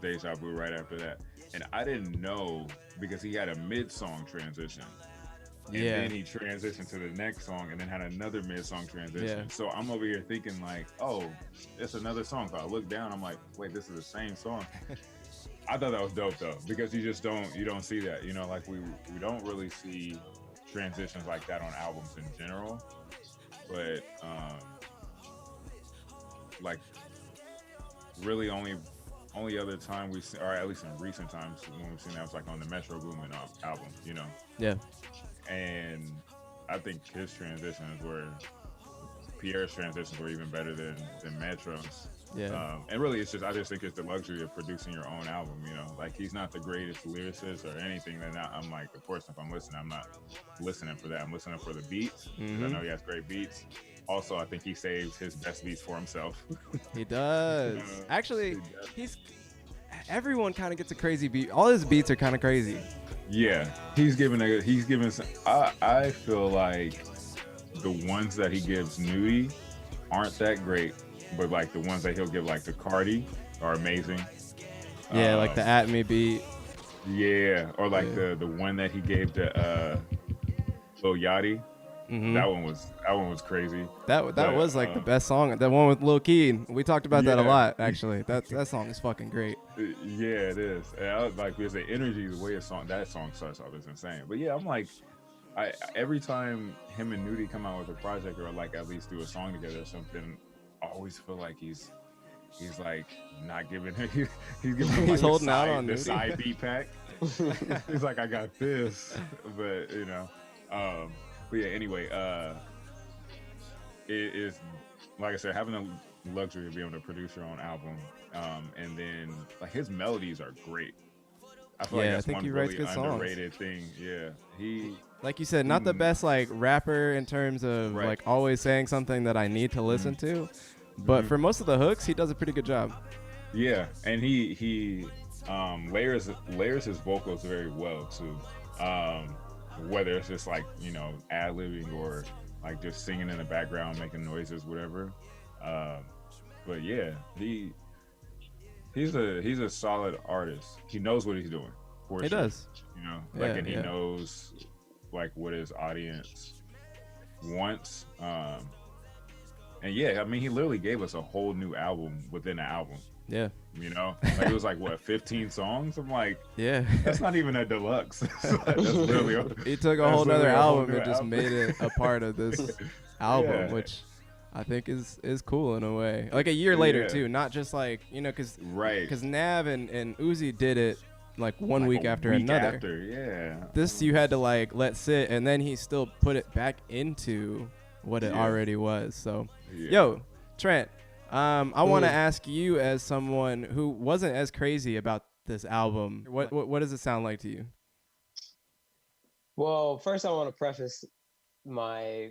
Deja Vu right after that. And I didn't know because he had a mid-song transition. And Yeah. then he transitioned to the next song and then had another mid-song Yeah. transition. So I'm over here thinking like, oh, it's another song. So I look down, I'm like, wait, this is the same song. I thought that was dope though, because you don't see that. Like we don't really see transitions like that on albums in general. But like really only other time we've seen, or at least in recent times when we've seen that was like on the Metro Boomin album. Yeah. And I think his transitions were Pierre's transitions were even better than Metro's. Yeah. And really, I just think it's the luxury of producing your own album. Like he's not the greatest lyricist or anything. That I'm like, of course, if I'm listening, I'm not listening for that. I'm listening for the beats because I Mm-hmm. know he has great beats. Also, I think he saves his best beats for himself. He does. Actually, He does. he's everyone kind of gets a crazy beat. All his beats are kind of crazy. Yeah, he's giving. I feel like the ones that he gives Nudie aren't that great, but like the ones that he'll give like to Cardi are amazing. Yeah, like the Um, At Me beat. yeah, or like Yeah. the one that he gave to Lil Yachty. Mm-hmm. That one was crazy. That But was like the best song. That one with Lil Keen. We talked about that a yeah, lot, actually. That song is fucking great. yeah, it is. And I was like, because the energy, the way that song starts off is insane. But yeah, I'm like, every time him and Nudie come out with a project or like at least do a song together or something, I always feel like he's like not giving he's giving him He's like holding out on the Nudie. side beat pack. He's like, I got this, but um, but yeah. Anyway, it is like I said, having the luxury of being able to produce your own album, and then like his melodies are great. I feel like Yeah, I that's think one he writes really good songs. underrated thing. Yeah, Like you said, he not the best like rapper in terms of right. like always saying something that I need to Mm-hmm. listen to, but Mm-hmm. for most of the hooks, he does a pretty good job. Yeah, and he layers his vocals very well too. Um, Whether it's just like ad libbing or like just singing in the background, making noises, whatever. Um, but yeah, he's a solid artist. He knows what he's doing for He sure. does. Like, Yeah, and he yeah. knows like what his audience wants. And yeah, I mean, he literally gave us a whole new album within the album. Yeah. Like it was like what 15 songs. I'm like, Yeah. that's not even a deluxe. That's literally He took a that's whole nother literally a whole album new and just album. made it a part of this album, Yeah, which I think is cool in a way. Like a year later yeah, too, not just like because right. Nav and Uzi did it like one Like a week after week another. after, yeah. This you had to like let sit, and then he still put it back into what it Yeah, already was. So, yeah. yo, Trent, I want to ask you as someone who wasn't as crazy about this album. What does it sound like to you? Well, first I want to preface my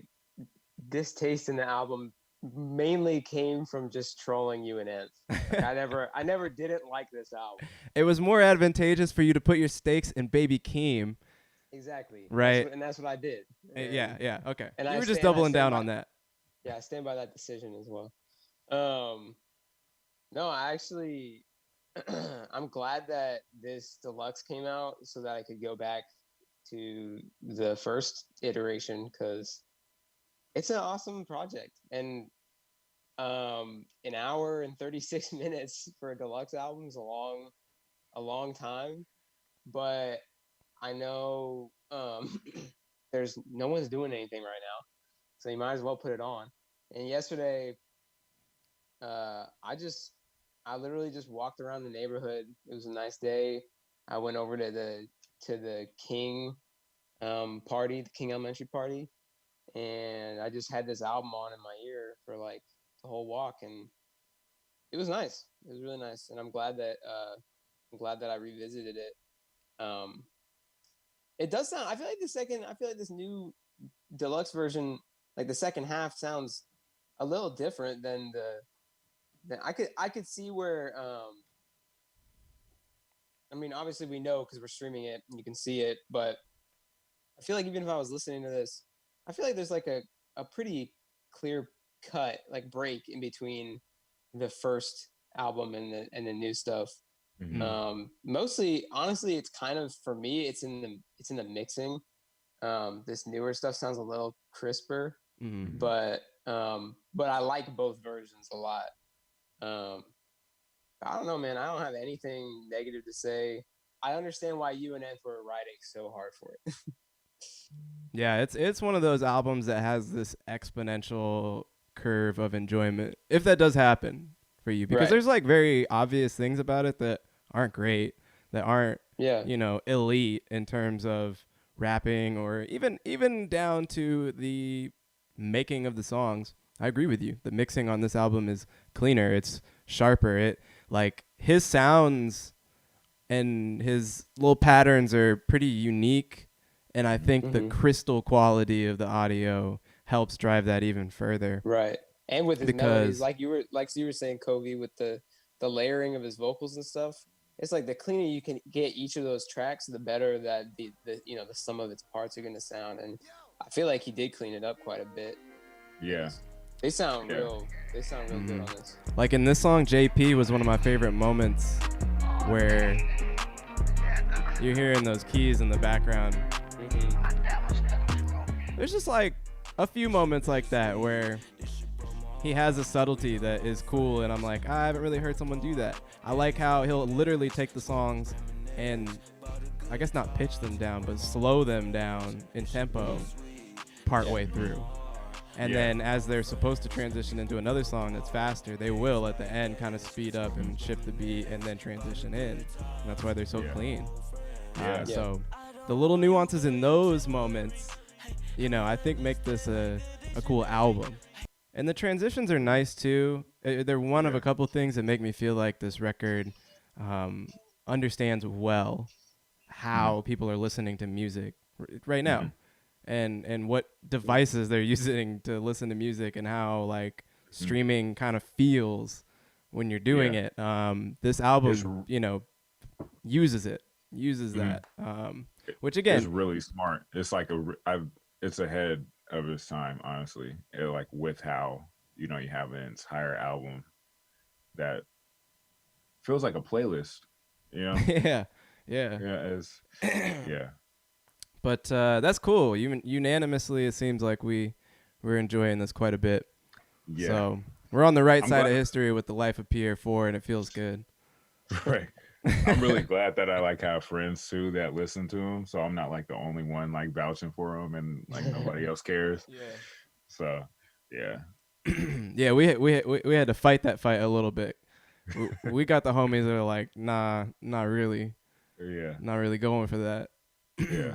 distaste in the album mainly came from just trolling you and Ants. Like I never didn't like this album. It was more advantageous for you to put your stakes in Baby Keem, Exactly. right? That's what I did. Yeah. Okay. And You I were just stand I doubling stand down by on that. yeah, I stand by that decision as well. Um no, I actually I'm glad that this deluxe came out so that I could go back to the first iteration because it's an awesome project. And an hour and 36 minutes for a deluxe album is a long time. But I know there's no one's doing anything right now. So you might as well put it on. And yesterday, uh, I just I literally just walked around the neighborhood. It was a nice day. I went over to the King party, the King Elementary party, and I just had this album on in my ear for like the whole walk, and it was nice. It was really nice, and I'm glad that I revisited it. Um, it does sound. I feel like the second. I feel like this new deluxe version, like the second half, sounds a little different than I could see where I mean, obviously we know because we're streaming it and you can see it, but I feel like even if I was listening to this, I feel like there's like a pretty clear cut, like break in between the first album and the new stuff. Mostly, honestly, it's kind of, for me, it's in the mixing. This newer stuff sounds a little crisper, but I like both versions a lot. I don't know, man. I don't have anything negative to say. I understand why you and Ed were writing so hard for it. Yeah, it's one of those albums that has this exponential curve of enjoyment, if that does happen for you, because there's like very obvious things about it that aren't great, that aren't elite in terms of rapping, or even down to the making of the songs. I agree with you. The mixing on this album is cleaner. It's sharper. It, like, his sounds and his little patterns are pretty unique. And I think the crystal quality of the audio helps drive that even further. Right. And with his melodies, like you were saying, Covi, with the layering of his vocals and stuff, it's like the cleaner you can get each of those tracks, the better that the sum of its parts are going to sound. And I feel like he did clean it up quite a bit. Yeah. They sound real good on this. Like in this song, JP was one of my favorite moments, where you're hearing those keys in the background. There's just like a few moments like that where he has a subtlety that is cool, and I'm like, I haven't really heard someone do that. I like how he'll literally take the songs and, I guess not pitch them down, but slow them down in tempo partway through. And then as they're supposed to transition into another song that's faster, they will at the end kind of speed up and shift the beat and then transition in. And that's why they're so clean. So the little nuances in those moments, I think make this a cool album. And the transitions are nice too. They're one of a couple things that make me feel like this record understands well how people are listening to music right now, and what devices they're using to listen to music, and how like streaming kind of feels when you're doing it. This album, uses that, which again is really smart. It's like it's ahead of its time, honestly. Like with how you have an entire album that feels like a playlist. Yeah. But that's cool. Unanimously, it seems like we're enjoying this quite a bit. Yeah. So we're on the right side of history with the Life of Pierre 4, and it feels good. Right. I'm really glad that I like have friends too that listen to him, so I'm not like the only one like vouching for him, and like nobody else cares. Yeah. So, yeah. Yeah, we had to fight that fight a little bit. We got the homies that are like, nah, not really. Yeah. Not really going for that. Yeah.